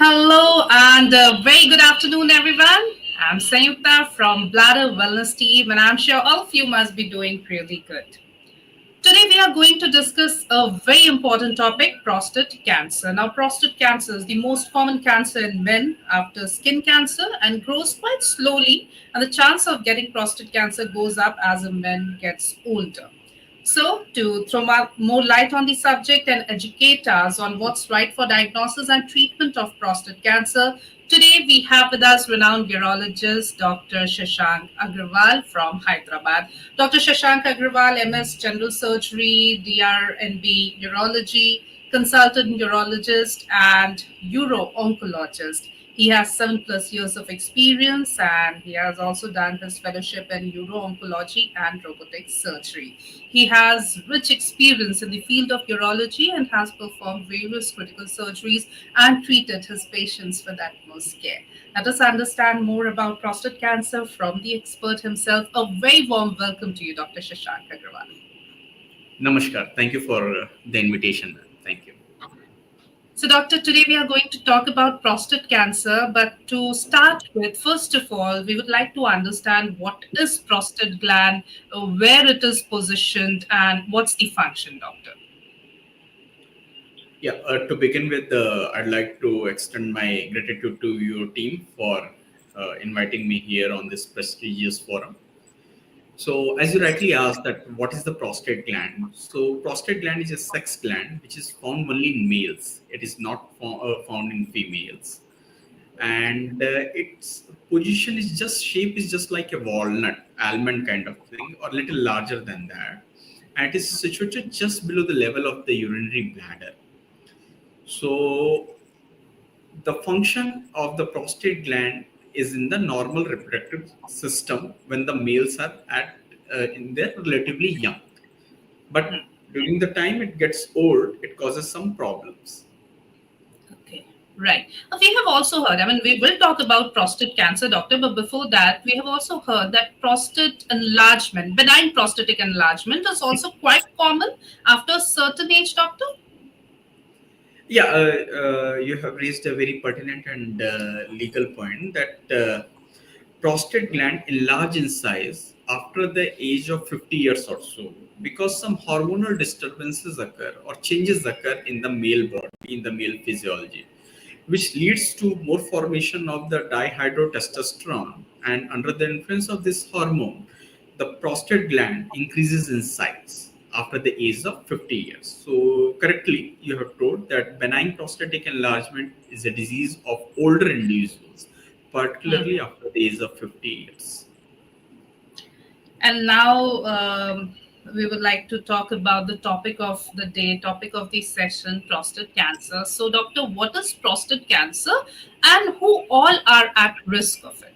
Hello and very good afternoon, everyone. I'm Sayukta from Bladder Wellness Team, and I'm sure all of you must be doing really good. Today, we are going to discuss a very important topic prostate cancer. Now, prostate cancer is the most common cancer in men after skin cancer and grows quite slowly, and the chance of getting prostate cancer goes up as a man gets older. So, to throw more light on the subject and educate us on what's right for diagnosis and treatment of prostate cancer, today we have with us renowned urologist Dr. Shashank Agrawal from Hyderabad. Dr. Shashank Agrawal, MS General Surgery, DrNB Urology, consultant urologist, and Uro-oncologist. He has 7+ years of experience and he has also done his fellowship in uro-oncology and robotic surgery. He has rich experience in the field of urology and has performed various critical surgeries and treated his patients with utmost care. Let us understand more about prostate cancer from the expert himself. A very warm welcome to you, Dr. Shashank Agrawal. Namaskar. Thank you for the invitation. Thank you. So, doctor, today we are going to talk about prostate cancer. But to start with, first of all, we would like to understand what is prostate gland, where it is positioned, and what's the function, doctor. Yeah, to begin with, I'd like to extend my gratitude to your team for inviting me here on this prestigious forum. So, as you rightly asked, that what is the prostate gland? So, prostate gland is a sex gland which is found only in males. It is not found in females, and its position is just shape is just like a walnut, almond kind of thing, or little larger than that, and it is situated just below the level of the urinary bladder. So the function of the prostate gland is in the normal reproductive system when the males are at in their relatively young. But during the time it gets old, it causes some problems. Okay, right. We have also heard, I mean, we will talk about prostate cancer, doctor, but before that, we have also heard that prostate enlargement, benign prostatic enlargement, is also quite common after a certain age, doctor. Yeah, you have raised a very pertinent and legal point that prostate gland enlarge in size after the age of 50 years or so because some hormonal disturbances occur or changes occur in the male body, in the male physiology, which leads to more formation of the dihydrotestosterone. And under the influence of this hormone, the prostate gland increases in size after the age of 50 years. So, correctly, you have told that benign prostatic enlargement is a disease of older individuals, particularly after the age of 50 years. And now we would like to talk about the topic of the day, topic of the session, prostate cancer. So, doctor, what is prostate cancer and who all are at risk of it?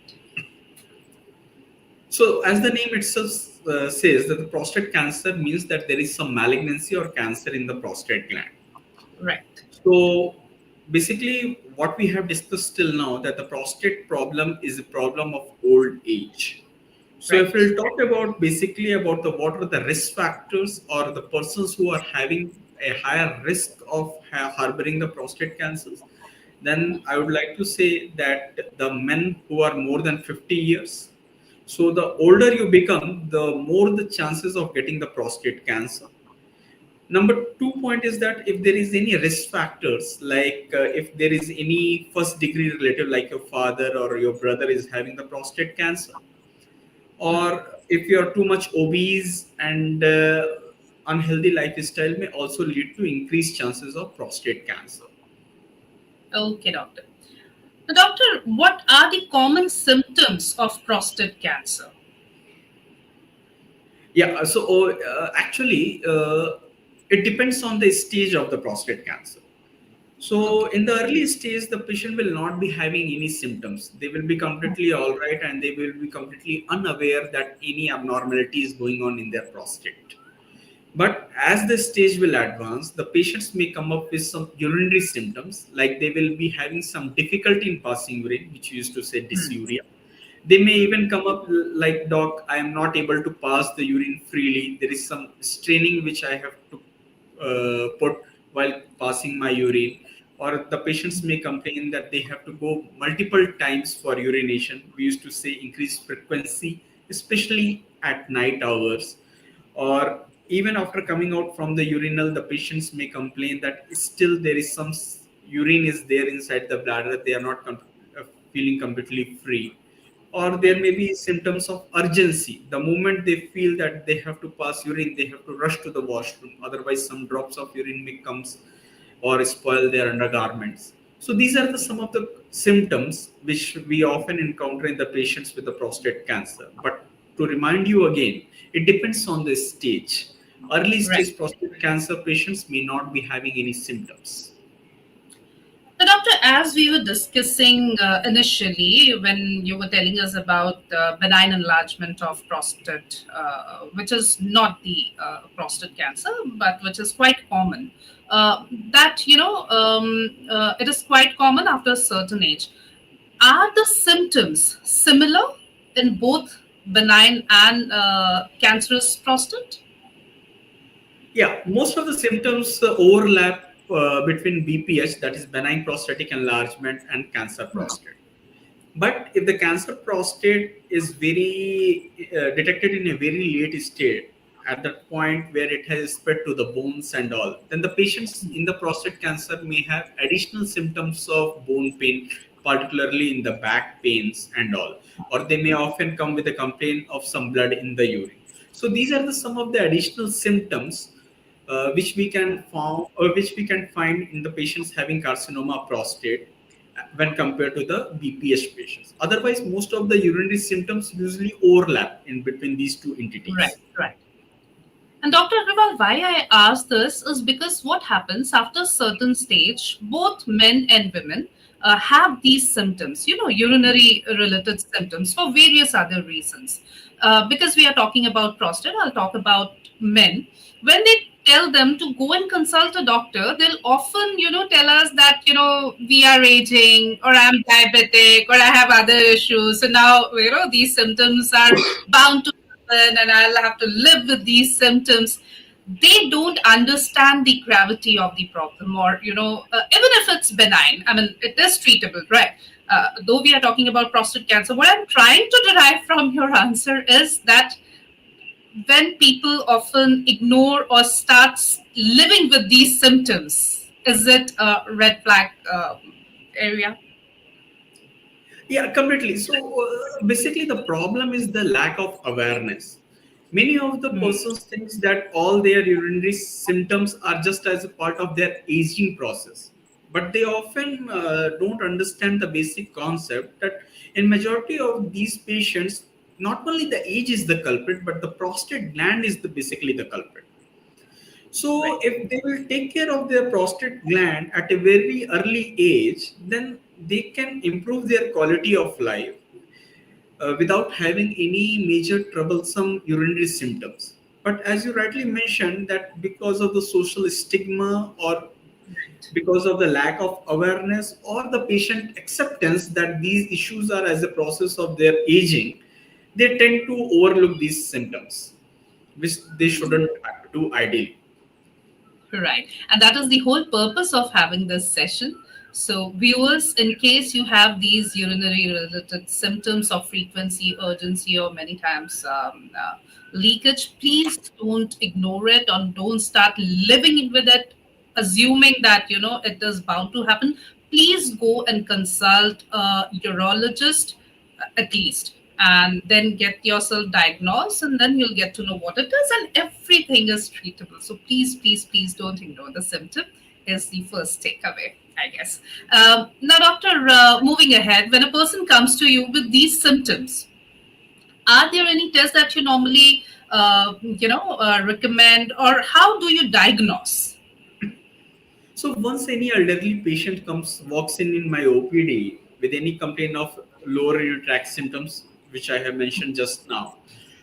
So, as the name itself says, that the prostate cancer means that there is some malignancy or cancer in the prostate gland. Right. So, basically, what we have discussed till now, that the prostate problem is a problem of old age. So, if Right. we'll talk about basically about the what are the risk factors or the persons who are having a higher risk of harboring the prostate cancers, then I would like to say that the men who are more than 50 years. So the older you become, the more the chances of getting the prostate cancer. Number two point is that if there is any risk factors, like if there is any first degree relative, like your father or your brother is having the prostate cancer, or if you are too much obese and unhealthy lifestyle may also lead to increased chances of prostate cancer. Okay, doctor. Now, doctor, what are the common symptoms of prostate cancer? Yeah, so actually, it depends on the stage of the prostate cancer. So, Okay. in the early stage, the patient will not be having any symptoms. They will be completely all right and they will be completely unaware that any abnormality is going on in their prostate. But as the stage will advance, the patients may come up with some urinary symptoms, like they will be having some difficulty in passing urine, which we used to say dysuria. They may even come up like, doc, I am not able to pass the urine freely. There is some straining which I have to put while passing my urine. or the patients may complain that they have to go multiple times for urination. We used to say increased frequency, especially at night hours, or even after coming out from the urinal, the patients may complain that still there is some urine is there inside the bladder. They are not feeling completely free, or there may be symptoms of urgency. The moment they feel that they have to pass urine, they have to rush to the washroom. Otherwise, some drops of urine may comes or spoil their undergarments. So these are some of the symptoms which we often encounter in the patients with the prostate cancer. But to remind you again, it depends on the stage. Early Right. stage prostate cancer patients may not be having any symptoms. So, doctor, as we were discussing initially, when you were telling us about benign enlargement of prostate, which is not the prostate cancer, but which is quite common, that it is quite common after a certain age. Are the symptoms similar in both benign and cancerous prostate? Yeah, most of the symptoms overlap between BPH, that is benign prostatic enlargement, and cancer prostate. But if the cancer prostate is very detected in a very late state, at that point where it has spread to the bones and all, then the patients in the prostate cancer may have additional symptoms of bone pain, particularly in the back pains and all, or they may often come with a complaint of some blood in the urine. So these are some of the additional symptoms which we can found or which we can find in the patients having carcinoma of prostate when compared to the BPH patients. Otherwise, most of the urinary symptoms usually overlap in between these two Right, entities. right. And Dr. Agrawal, why I ask this is because what happens after a certain stage, both men and women have these symptoms, urinary related symptoms for various other reasons. Because we are talking about prostate, I'll talk about men. When they tell them to go and consult a doctor, they'll often, tell us that, we are aging, or I'm diabetic, or I have other issues. So now, these symptoms are bound to and I'll have to live with these symptoms. They don't understand the gravity of the problem, or even if it's benign, I mean, it is treatable, right? Though we are talking about prostate cancer, what I'm trying to derive from your answer is that when people often ignore or starts living with these symptoms, is it a red flag area? Yeah, completely. So basically, the problem is the lack of awareness. Many of the Hmm. persons thinks that all their urinary symptoms are just as a part of their aging process, but they often don't understand the basic concept that in majority of these patients, not only the age is the culprit, but the prostate gland is basically the culprit. So, Right. if they will take care of their prostate gland at a very early age, then they can improve their quality of life without having any major troublesome urinary symptoms. But as you rightly mentioned, that because of the social stigma or because of the lack of awareness or the patient acceptance that these issues are as a process of their aging, they tend to overlook these symptoms, which they shouldn't do ideally. Right. And that is the whole purpose of having this session. So, viewers, in case you have these urinary related symptoms of frequency, urgency, or many times leakage, please don't ignore it, or don't start living with it, assuming that, it is bound to happen. Please go and consult a urologist at least, and then get yourself diagnosed, and then you'll get to know what it is, and everything is treatable. So please, please, please don't ignore the symptom, is the first takeaway, I guess. Now, doctor, moving ahead, when a person comes to you with these symptoms, are there any tests that you normally recommend, or how do you diagnose? So once any elderly patient walks in my OPD with any complaint of lower urinary tract symptoms, which I have mentioned just now.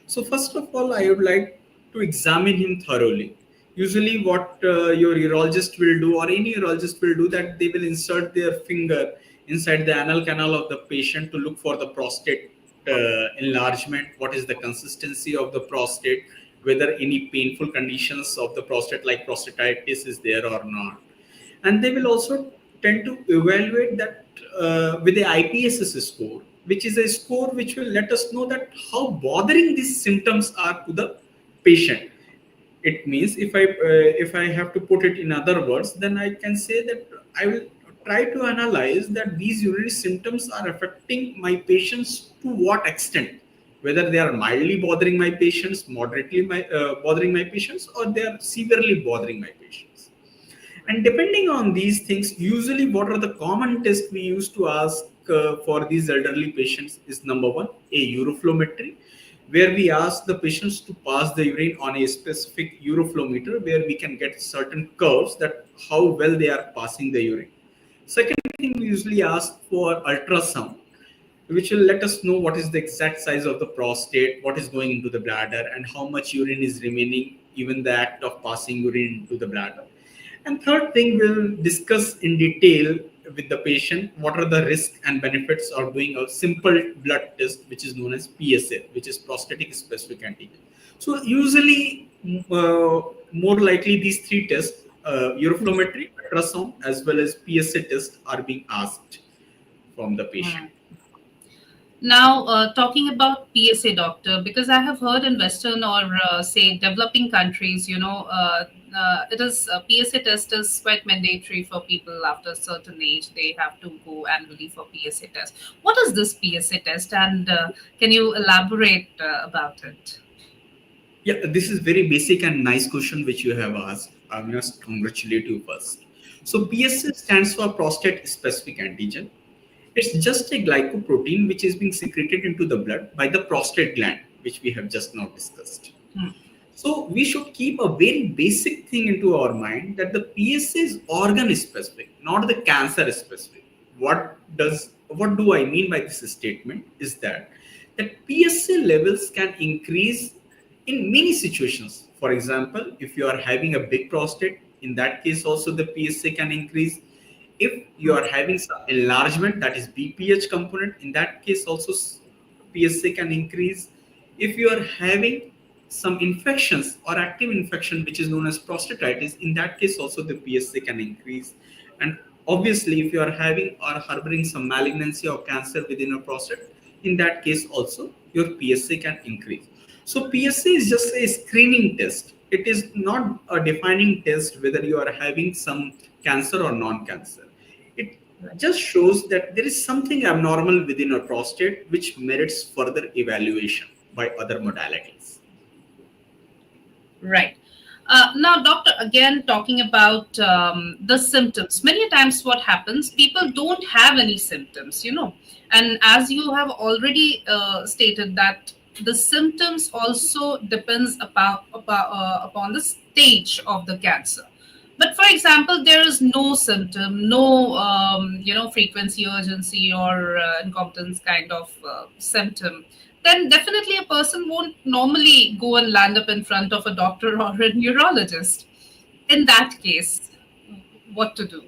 So first of all, I would like to examine him thoroughly. Usually, what your urologist will do, or any urologist will do, that they will insert their finger inside the anal canal of the patient to look for the prostate enlargement. What is the consistency of the prostate? Whether any painful conditions of the prostate, like prostatitis, is there or not, and they will also tend to evaluate that with the IPSS score, which is a score which will let us know that how bothering these symptoms are to the patient. It means if I have to put it in other words, then I can say that I will try to analyze that these urinary symptoms are affecting my patients to what extent, whether they are mildly bothering my patients, moderately bothering my patients, or they are severely bothering my patients. And depending on these things, usually what are the common tests we used to ask for these elderly patients is number one, a uroflowmetry, where we ask the patients to pass the urine on a specific uroflowmeter where we can get certain curves that how well they are passing the urine. Second thing, we usually ask for ultrasound, which will let us know what is the exact size of the prostate, what is going into the bladder, and how much urine is remaining, even the act of passing urine into the bladder. And third thing, we'll discuss in detail with the patient what are the risks and benefits of doing a simple blood test, which is known as PSA, which is prostatic specific antigen. So usually, more likely these three tests, uroflowmetry, ultrasound, as well as PSA test, are being asked from the patient. Hmm. Now, talking about PSA, doctor, because I have heard in Western or say developing countries, it is PSA test is quite mandatory for people after a certain age. They have to go annually for PSA test. What is this PSA test, and can you elaborate about it? Yeah, this is very basic and nice question which you have asked. I must congratulate you first. So PSA stands for prostate specific antigen. It's just a glycoprotein which is being secreted into the blood by the prostate gland, which we have just now discussed. Hmm. So we should keep a very basic thing into our mind that the PSA is organ specific, not the cancer specific. What do I mean by this statement is that PSA levels can increase in many situations. For example, if you are having a big prostate, in that case also the PSA can increase. If you are having some enlargement, that is BPH component, in that case also PSA can increase. If you are having some infections or active infection which is known as prostatitis, in that case also the PSA can increase. And obviously if you are having or harboring some malignancy or cancer within your prostate, in that case also your PSA can increase. So PSA is just a screening test. It is not a defining test whether you are having some cancer or non-cancer. It just shows that there is something abnormal within your prostate which merits further evaluation by other modalities. Right. Now, doctor, again talking about the symptoms. Many times, what happens? People don't have any symptoms, and as you have already stated that the symptoms also depends upon the stage of the cancer. But for example, there is no symptom, no frequency, urgency, or incompetence kind of symptom, then definitely a person won't normally go and land up in front of a doctor or a neurologist. In that case, what to do?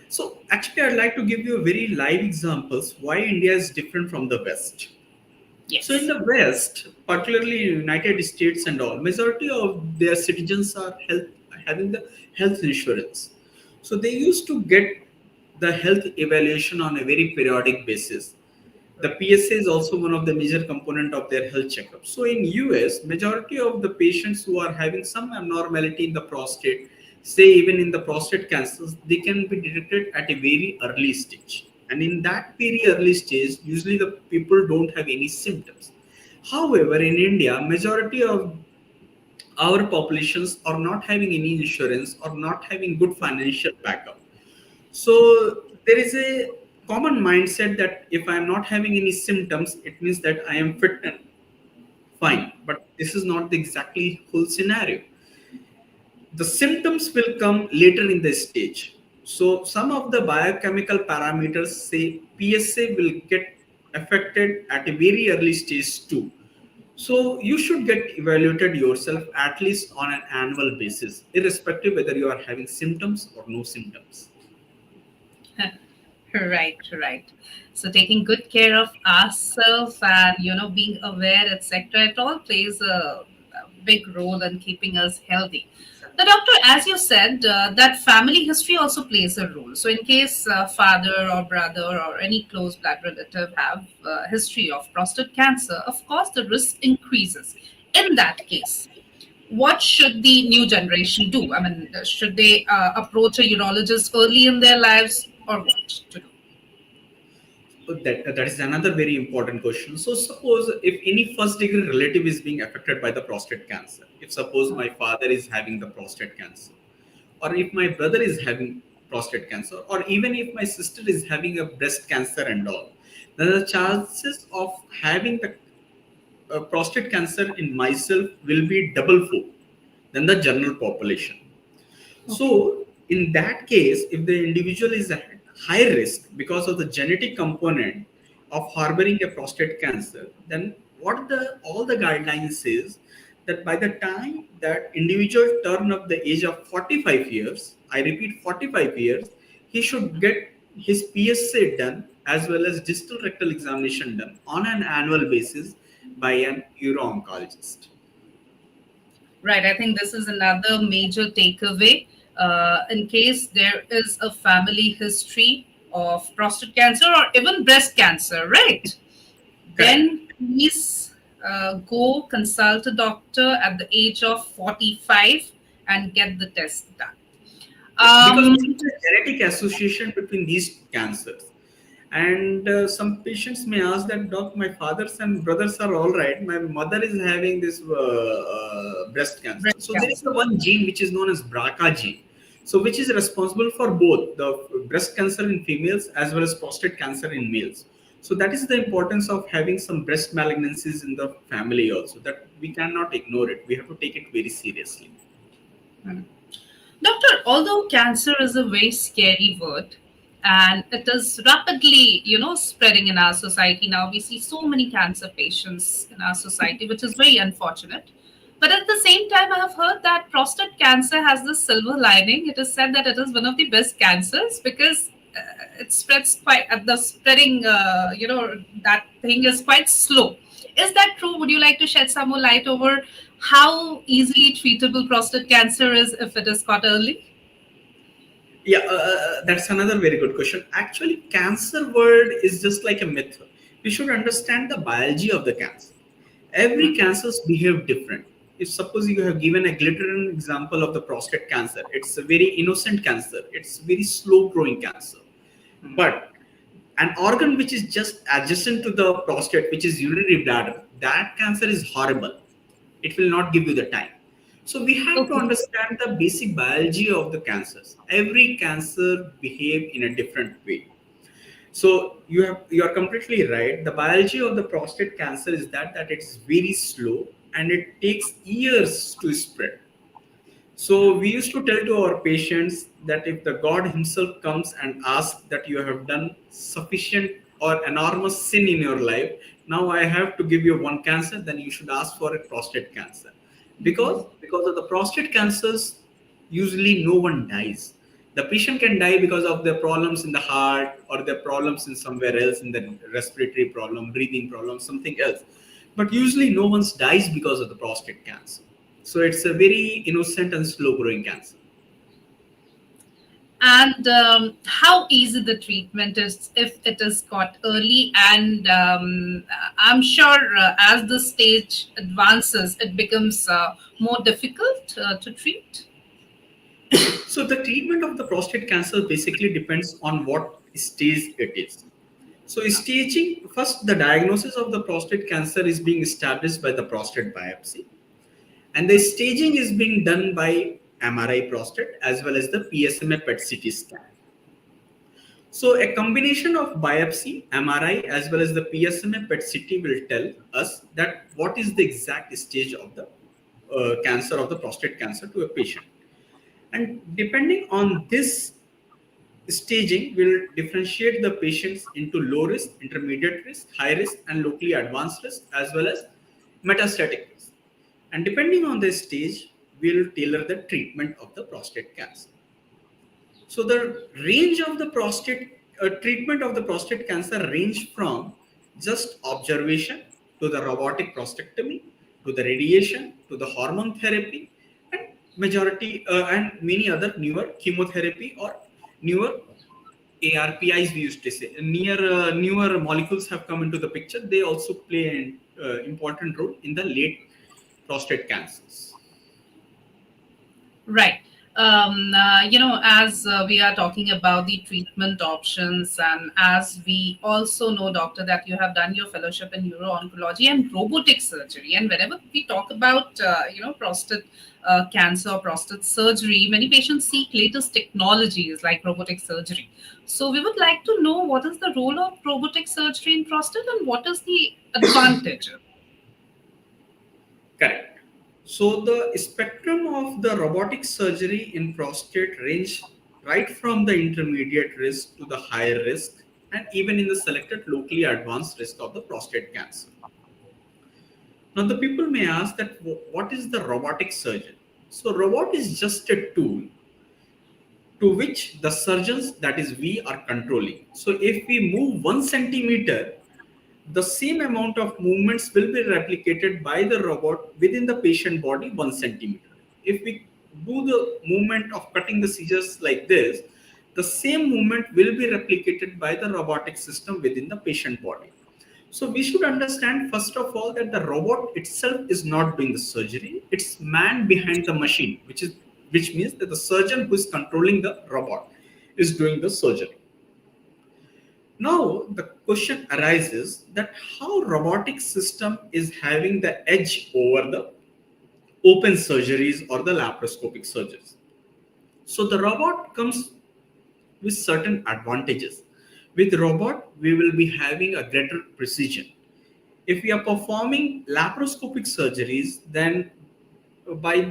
So actually, I'd like to give you a very live examples why India is different from the West. So in Yes. the West, particularly in United States and all, majority of their citizens are having the health insurance. So they used to get the health evaluation on a very periodic basis. The PSA is also one of the major component of their health checkup. So in US, majority of the patients who are having some abnormality in the prostate, say even in the prostate cancers, they can be detected at a very early stage. And in that very early stage, usually the people don't have any symptoms. However, in India, majority of our populations are not having any insurance or not having good financial backup. So there is a common mindset that if I am not having any symptoms, it means that I am fit and fine. But this is not the exactly whole scenario. The symptoms will come later in the stage. So some of the biochemical parameters say PSA will get affected at a very early stage too. So you should get evaluated yourself at least on an annual basis, irrespective whether you are having symptoms or no symptoms. Right, right. So taking good care of ourselves and being aware, etc., it all plays a big role in keeping us healthy. Now, doctor, as you said, that family history also plays a role. So, in case father or brother or any close blood relative have history of prostate cancer, of course, the risk increases. In that case, what should the new generation do? I mean, should they approach a urologist early in their lives, or what to do? That is another very important question. So suppose if any first degree relative is being affected by the prostate cancer, if suppose my father is having the prostate cancer, or if my brother is having prostate cancer, or even if my sister is having a breast cancer and all, then the chances of having the prostate cancer in myself will be double fold than the general population. Okay. So, in that case, if the individual is at high risk because of the genetic component of harboring a prostate cancer, then what the all the guidelines says that by the time that individual turn up the age of 45 years, I repeat 45 years, he should get his PSA done as well as distal rectal examination done on an annual basis by an uro-oncologist. Right. I think this is another major takeaway. In case there is a family history of prostate cancer or even breast cancer, right? Correct. Then please go consult a doctor at the age of 45 and get the test done. Yeah, because Um, there is a genetic association between these cancers. And some patients may ask that, Doc, my fathers and brothers are all right. My mother is having this breast cancer. breast So there is cancer. a one gene which is known as BRCA gene. So which is responsible for both the breast cancer in females as well as prostate cancer in males. So that is the importance of having some breast malignancies in the family also, that we cannot ignore it. We have to take it very seriously. Hmm. Doctor, although cancer is a very scary word and it is rapidly, spreading in our society now, we see so many cancer patients in our society, which is very unfortunate. But at the same time, I have heard that prostate cancer has this silver lining. It is said that it is one of the best cancers because it spreads quite, the spreading, that thing is quite slow. Is that true? Would you like to shed some more light over how easily treatable prostate cancer is if it is caught early? Yeah, that's another very good question. Actually, cancer word is just like a myth. We should understand the biology of the cancer. Every cancers behave different. If suppose you have given a glittering example of the prostate cancer, it's a very innocent cancer. It's very slow growing cancer. But an organ which is just adjacent to the prostate, which is urinary bladder, that cancer is horrible. It will not give you the time. So we have to Okay. understand the basic biology of the cancers. Every cancer behave in a different way. So you are completely right. The biology of the prostate cancer is that it's very slow and it takes years to spread. So we used to tell to our patients that if the God Himself comes and asks that you have done sufficient or enormous sin in your life, now I have to give you one cancer, then you should ask for a prostate cancer. Because of the prostate cancers, usually no one dies. The patient can die because of their problems in the heart or their problems in somewhere else, in the respiratory problem, breathing problem, something else. But usually no one dies because of the prostate cancer. So it's a very innocent and slow growing cancer. And how easy the treatment is if it is caught early. And I'm sure as the stage advances, it becomes more difficult to treat. So the treatment of the prostate cancer basically depends on what stage it is. So staging, first the diagnosis of the prostate cancer is being established by the prostate biopsy, and the staging is being done by MRI prostate as well as the PSMA PET CT scan. So a combination of biopsy, MRI, as well as the PSMA PET CT will tell us that what is the exact stage of the cancer of the prostate cancer to a patient. And depending on this staging, will differentiate the patients into low risk, intermediate risk, high risk, and locally advanced risk, as well as metastatic risk. And depending on the stage, we'll tailor the treatment of the prostate cancer. So the range of the prostate treatment of the prostate cancer range from just observation to the robotic prostatectomy to the radiation to the hormone therapy, and majority and many other newer chemotherapy or newer ARPIs, we used to say, newer molecules have come into the picture. They also play an important role in the late prostate cancers. Right. As we are talking about the treatment options, and as we also know, doctor, that you have done your fellowship in uro-oncology and robotic surgery. And whenever we talk about, prostate cancer or prostate surgery, many patients seek latest technologies like robotic surgery. So we would like to know what is the role of robotic surgery in prostate and what is the advantage. Correct. So the spectrum of the robotic surgery in prostate range right from the intermediate risk to the higher risk and even in the selected locally advanced risk of the prostate cancer. Now the people may ask that what is the robotic surgery? So robot is just a tool to which the surgeons, that is we, are controlling. So if we move 1 centimeter, the same amount of movements will be replicated by the robot within the patient body 1 centimeter. If we do the movement of cutting the scissors like this, the same movement will be replicated by the robotic system within the patient body. So we should understand first of all that the robot itself is not doing the surgery. It's man behind the machine, which means that the surgeon who is controlling the robot is doing the surgery. Now the question arises that how robotic system is having the edge over the open surgeries or the laparoscopic surgeries. So the robot comes with certain advantages. With robot, we will be having a greater precision. If we are performing laparoscopic surgeries, then by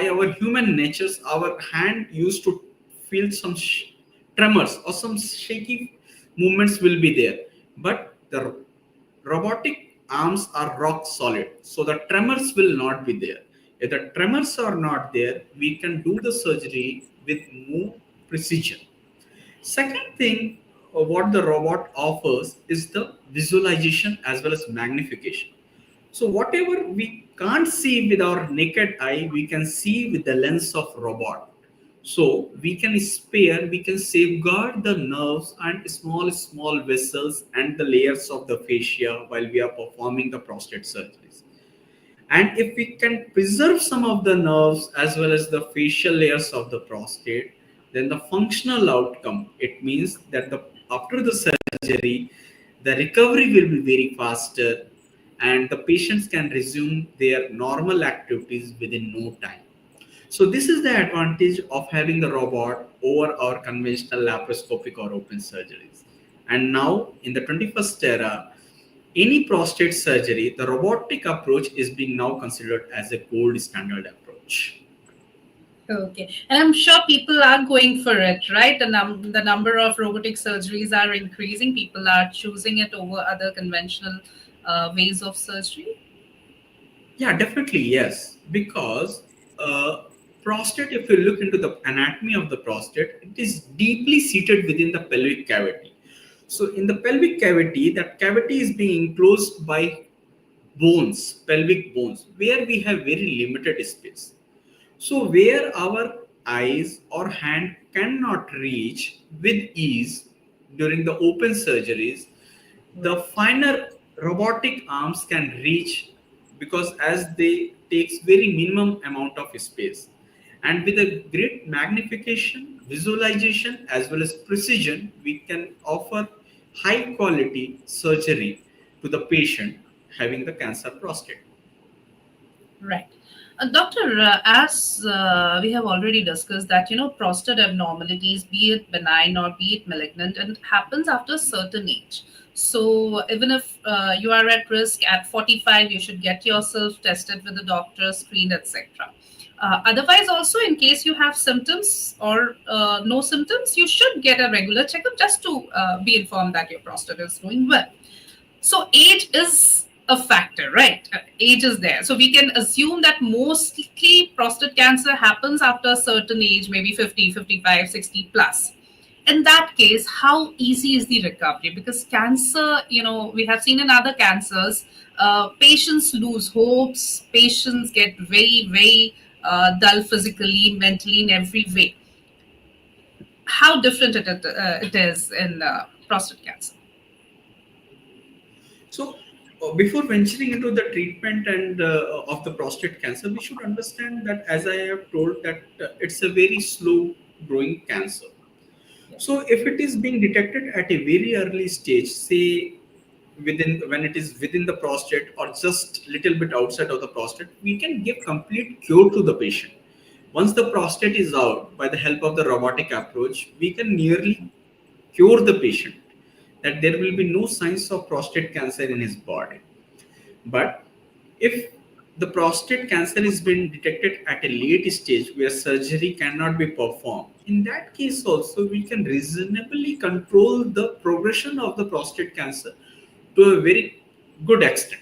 our human natures, our hand used to feel some tremors or some shaky movements will be there. But the robotic arms are rock solid, so the tremors will not be there. If the tremors are not there, we can do the surgery with more precision. Second thing, what the robot offers is the visualization as well as magnification. So whatever we can't see with our naked eye, we can see with the lens of robot. So we can safeguard the nerves and small vessels and the layers of the fascia while we are performing the prostate surgeries. And if we can preserve some of the nerves as well as the facial layers of the prostate, then the functional outcome, it means that after the surgery, the recovery will be very faster and the patients can resume their normal activities within no time. So this is the advantage of having the robot over our conventional laparoscopic or open surgeries. And now in the 21st era, any prostate surgery, the robotic approach is being now considered as a gold standard approach. Okay, and I'm sure people are going for it, right? The number of robotic surgeries are increasing. People are choosing it over other conventional ways of surgery. Yeah, definitely yes. Because prostate, if you look into the anatomy of the prostate, it is deeply seated within the pelvic cavity. So in the pelvic cavity, that cavity is being enclosed by bones, pelvic bones, where we have very limited space. So, where our eyes or hand cannot reach with ease during the open surgeries, the Right. finer robotic arms can reach because as they takes very minimum amount of space. And with a great magnification, visualization as well as precision, we can offer high quality surgery to the patient having the cancer prostate. Right. Doctor, as we have already discussed that, prostate abnormalities, be it benign or be it malignant, and it happens after a certain age. So even if you are at risk at 45, you should get yourself tested with the doctor, screened, etc. Otherwise, also in case you have symptoms or no symptoms, you should get a regular checkup just to be informed that your prostate is doing well. So age is a factor, right? Age is there. So we can assume that mostly prostate cancer happens after a certain age, maybe 50, 55, 60 plus. In that case, how easy is the recovery? Because cancer, we have seen in other cancers, patients lose hopes, patients get very, very dull physically, mentally, in every way. How different it is in prostate cancer. So, before venturing into the treatment and of the prostate cancer, we should understand that, as I have told, that it's a very slow growing cancer. So, Yes. if it is being detected at a very early stage, say within when it is within the prostate or just little bit outside of the prostate, we can give complete cure to the patient. Once the prostate is out, by the help of the robotic approach, we can nearly cure the patient, that there will be no signs of prostate cancer in his body. But if the prostate cancer is being detected at a late stage where surgery cannot be performed, in that case also we can reasonably control the progression of the prostate cancer to a very good extent.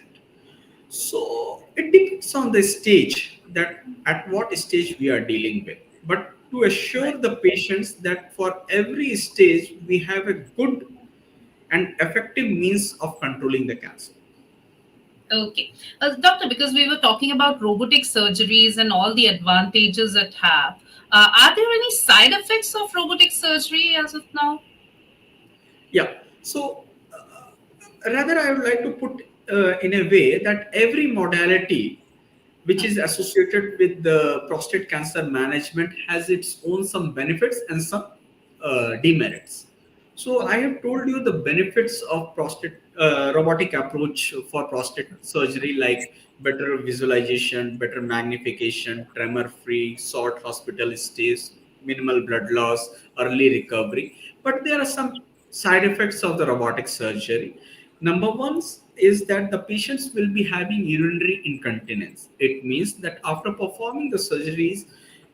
So it depends on the stage, that at what stage we are dealing with. But to assure Right. the patients that for every stage we have a good and effective means of controlling the cancer. Okay. Doctor, because we were talking about robotic surgeries and all the advantages it have, are there any side effects of robotic surgery as of now? Yeah. So, rather, I would like to put in a way that every modality which is associated with the prostate cancer management has its own some benefits and some demerits. So I Okay. have told you the benefits of prostate robotic approach for prostate surgery, like better visualization, better magnification, tremor free, short hospital stays, minimal blood loss, early recovery. But there are some side effects of the robotic surgery. Number one is that the patients will be having urinary incontinence. It means that after performing the surgeries,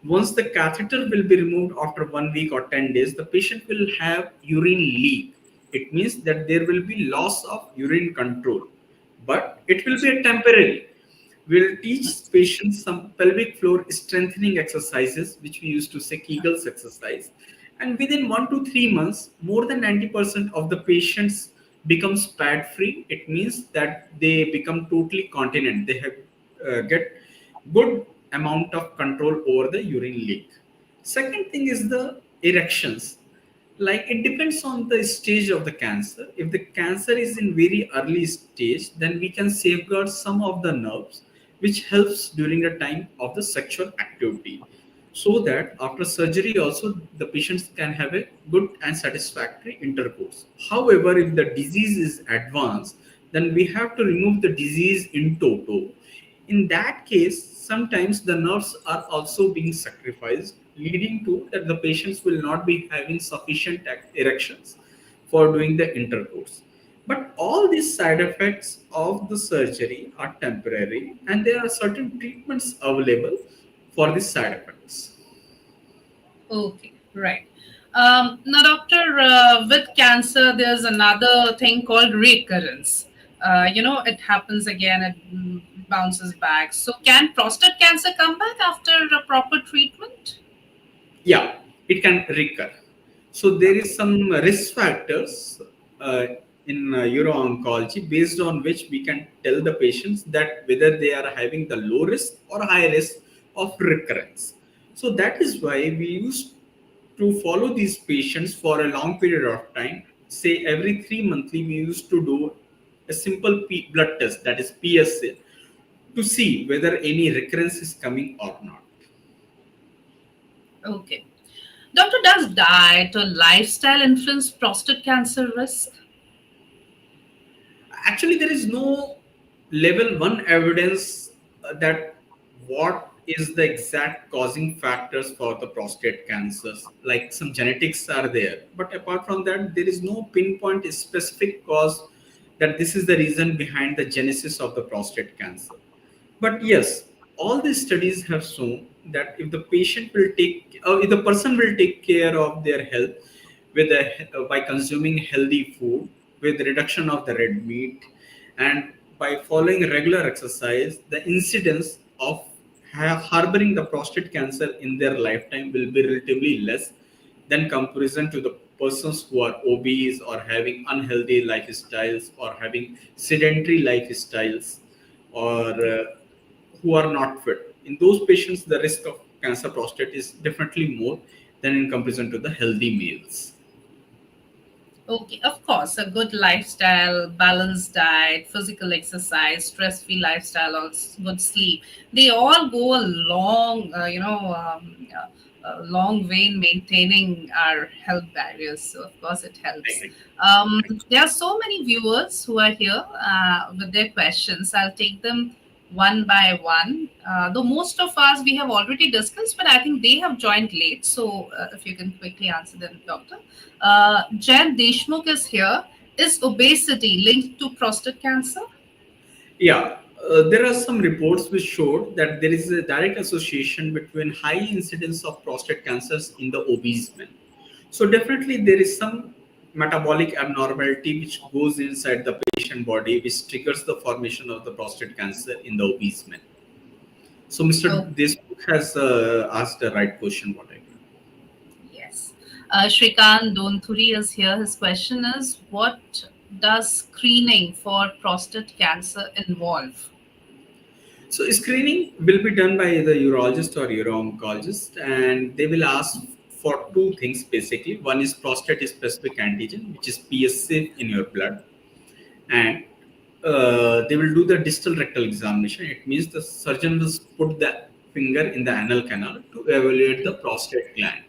once the catheter will be removed after 1 week or 10 days, the patient will have urine leak. It means that there will be loss of urine control, but it will be a temporary. We'll teach patients some pelvic floor strengthening exercises, which we used to say Kegel's exercise. And within 1 to 3 months, more than 90% of the patients becomes pad free. It means that they become totally continent. They have get good amount of control over the urine leak. Second thing is the erections. Like, it depends on the stage of the cancer. If the cancer is in very early stage, then we can safeguard some of the nerves, which helps during the time of the sexual activity, so that after surgery also the patients can have a good and satisfactory intercourse. However, if the disease is advanced, then we have to remove the disease in toto. In that case, sometimes the nerves are also being sacrificed, leading to that the patients will not be having sufficient erections for doing the intercourse. But all these side effects of the surgery are temporary, and there are certain treatments available for these side effects. Okay, right. Now, doctor, with cancer, there's another thing called recurrence. It happens again, it bounces back. So, can prostate cancer come back after a proper treatment? Yeah, it can recur. So there is some risk factors uh, in uro-oncology, based on which we can tell the patients that whether they are having the low risk or high risk of recurrence. So that is why we used to follow these patients for a long period of time. Say every 3 monthly, we used to do a simple blood test, that is PSA, to see whether any recurrence is coming or not. Okay. Doctor, does diet or lifestyle influence prostate cancer risk? Actually, there is no level one evidence that what is the exact causing factors for the prostate cancers. Like, some genetics are there, but apart from that, there is no pinpoint specific cause that this is the reason behind the genesis of the prostate cancer. But yes, all these studies have shown that if the person will take care of their health by consuming healthy food, with reduction of the red meat, and by following regular exercise, the incidence of harboring the prostate cancer in their lifetime will be relatively less than comparison to the persons who are obese or having unhealthy lifestyles or having sedentary lifestyles, or who are not fit. In those patients, the risk of cancer prostate is definitely more than in comparison to the healthy males. Okay, of course, a good lifestyle, balanced diet, physical exercise, stress-free lifestyle, or good sleep, they all go a long, a long way in maintaining our health barriers. So, of course, it helps. Right. There are so many viewers who are here with their questions. I'll take them one by one. Though most of us we have already discussed, but I think they have joined late. So, if you can quickly answer them, Doctor. Jan Deshmukh is here. Is obesity linked to prostate cancer? Yeah, there are some reports which showed that there is a direct association between high incidence of prostate cancers in the obese men. So definitely there is some metabolic abnormality which goes inside the patient body, which triggers the formation of the prostate cancer in the obese men. So Mr. Oh, Deshmukh has asked the right question. What I think. yes. Shrikant Donthuri is here. His question is, what does screening for prostate cancer involve? So screening will be done by the urologist or uro-oncologist, and they will ask for two things basically. One is prostate-specific antigen, which is PSA in your blood, and they will do the distal rectal examination. It means the surgeon will put the finger in the anal canal to evaluate the prostate gland,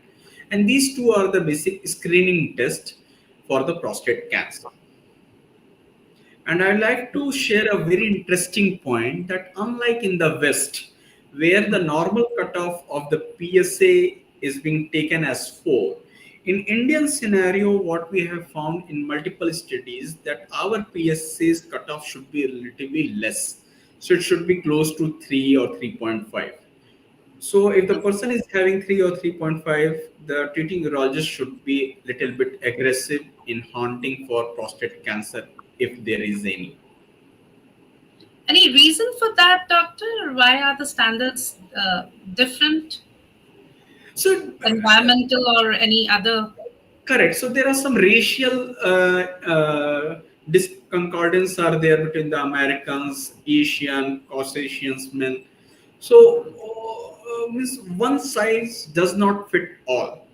and these two are the basic screening test for the prostate cancer. And I'd like to share a very interesting point that unlike in the West, where the normal cutoff of the PSA is being taken as 4, in Indian scenario, what we have found in multiple studies that our PSA's cutoff should be relatively less. So it should be close to 3 or 3.5. So if the person is having 3 or 3.5, the treating urologist should be little bit aggressive in hunting for prostate cancer if there is any. Any reason for that, doctor? Why are the standards different? So Environmental or any other? correct. So there are some racial disconcordance are there between the Americans, Asian, Caucasians men. So means one size does not fit all.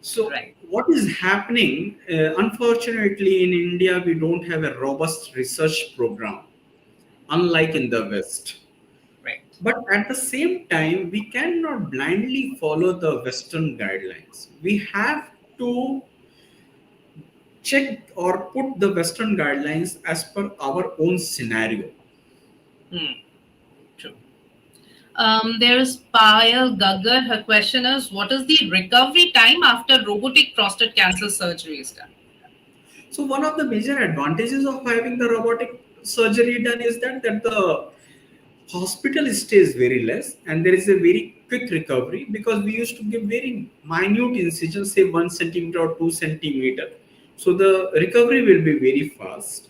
So Right, what is happening? Unfortunately, in India, we don't have a robust research program, unlike in the West. right. But at the same time, we cannot blindly follow the Western guidelines. We have to check or put the Western guidelines as per our own scenario. Hmm, true. There's Payal Gaggar. Her question is, what is the recovery time after robotic prostate cancer surgery is done? So one of the major advantages of having the robotic surgery done is that the hospital stay is very less and there is a very quick recovery because we used to give very minute incisions, say 1 centimeter or 2 centimeter. So the recovery will be very fast.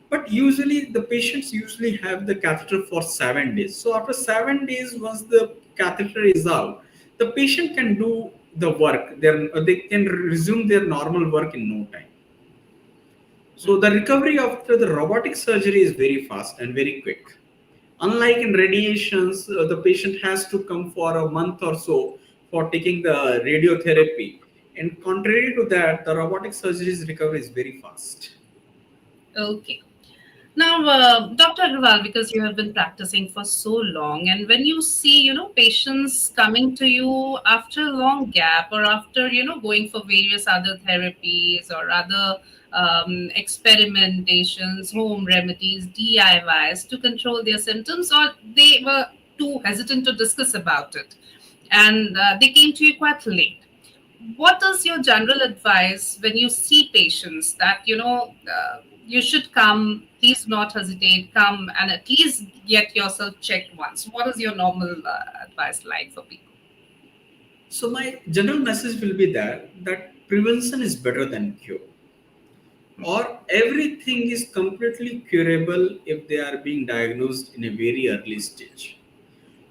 But usually the patients usually have the catheter for 7 days. So after 7 days, once the catheter is out, the patient can do the work. They can resume their normal work in no time. So the recovery after the robotic surgery is very fast and very quick. Unlike in radiations, the patient has to come for a month or so for taking the radiotherapy. And contrary to that, the robotic surgery's recovery is very fast. Okay. Now, Dr. Agrawal, because you have been practicing for so long, and when you see, patients coming to you after a long gap or after, going for various other therapies or other experimentations, home remedies, DIYs to control their symptoms, or they were too hesitant to discuss about it, and they came to you quite late. What is your general advice when you see patients that you should come, please not hesitate, come and at least get yourself checked once? What is your normal advice like for people? So my general message will be that prevention is better than cure. Or everything is completely curable if they are being diagnosed in a very early stage.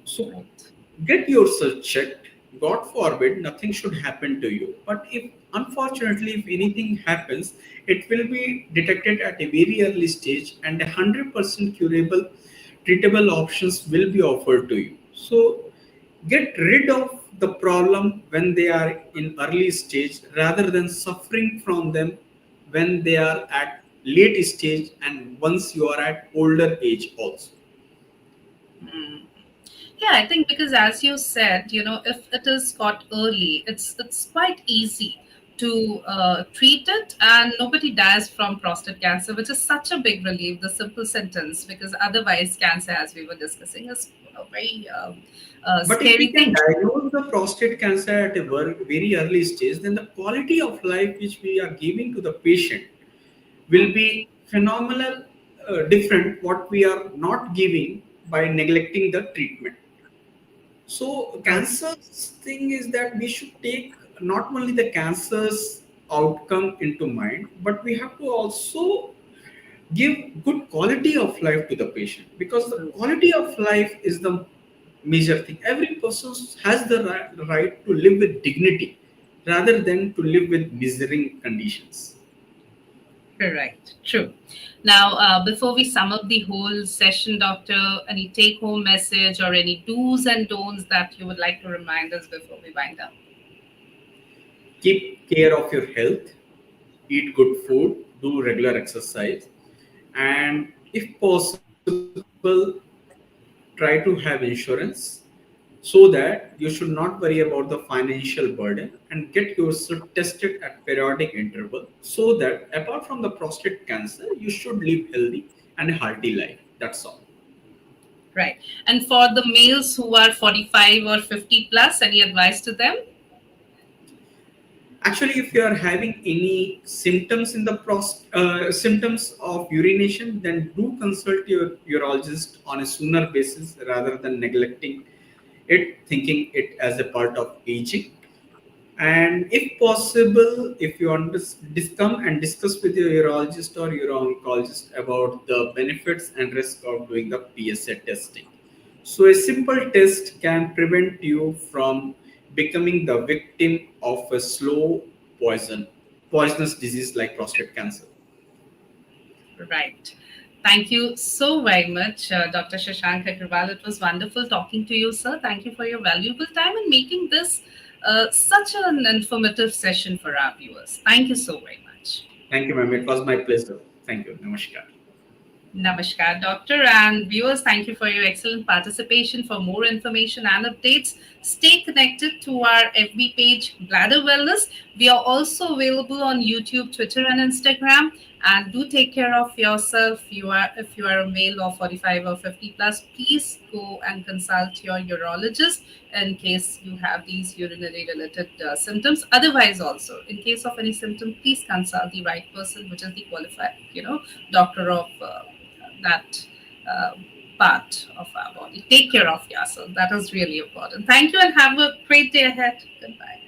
So Right. get yourself checked. God forbid, nothing should happen to you. But if unfortunately, if anything happens, it will be detected at a very early stage, and 100% curable, treatable options will be offered to you. So get rid of the problem when they are in early stage rather than suffering from them when they are at late stage and once you are at older age also. Mm. Yeah, I think because as you said, if it is caught early, it's quite easy to treat it, and nobody dies from prostate cancer, which is such a big relief. The simple sentence, because otherwise, cancer, as we were discussing, is a very But if we scary can thing. diagnose the prostate cancer at a very early stage, then the quality of life which we are giving to the patient will Hmm. be phenomenal, different what we are not giving by neglecting the treatment. So True. cancer's thing is that we should take not only the cancer's outcome into mind, but we have to also give good quality of life to the patient, because the True. quality of life is the major thing. Every person has the right to live with dignity rather than to live with misery conditions. Correct. True. Now, before we sum up the whole session, Doctor, any take home message or any do's and don'ts that you would like to remind us before we wind up? Keep care of your health, eat good food, do regular exercise, and if possible, try to have insurance so that you should not worry about the financial burden, and get yourself tested at periodic interval so that apart from the prostate cancer you should live healthy and a healthy life. That's all. Right. And for the males who are 45 or 50 plus, any advice to them? Actually, if you are having any symptoms in the symptoms of urination, then do consult your urologist on a sooner basis rather than neglecting it, thinking it as a part of aging. And if possible, if you want to come and discuss with your urologist or uro-oncologist about the benefits and risk of doing the PSA testing. So a simple test can prevent you from becoming the victim of a slow poisonous disease like prostate cancer. Right. Thank you so very much, Dr. Shashank Agrawal. It was wonderful talking to you, sir. Thank you for your valuable time and making this such an informative session for our viewers. Thank you so very much. Thank you, ma'am. It was my pleasure. Thank you. Namaskar. Namaskar, Doctor, and viewers. Thank you for your excellent participation. For more information and updates, stay connected to our FB page, Bladder Wellness. We are also available on YouTube, Twitter, and Instagram. And do take care of yourself. If you are a male or 45 or 50 plus, please go and consult your urologist in case you have these urinary related symptoms. Otherwise, also in case of any symptom, please consult the right person, which is the qualified, doctor of. That uh, part of our body. Take care of yourself. That is really important. Thank you and have a great day ahead. Goodbye.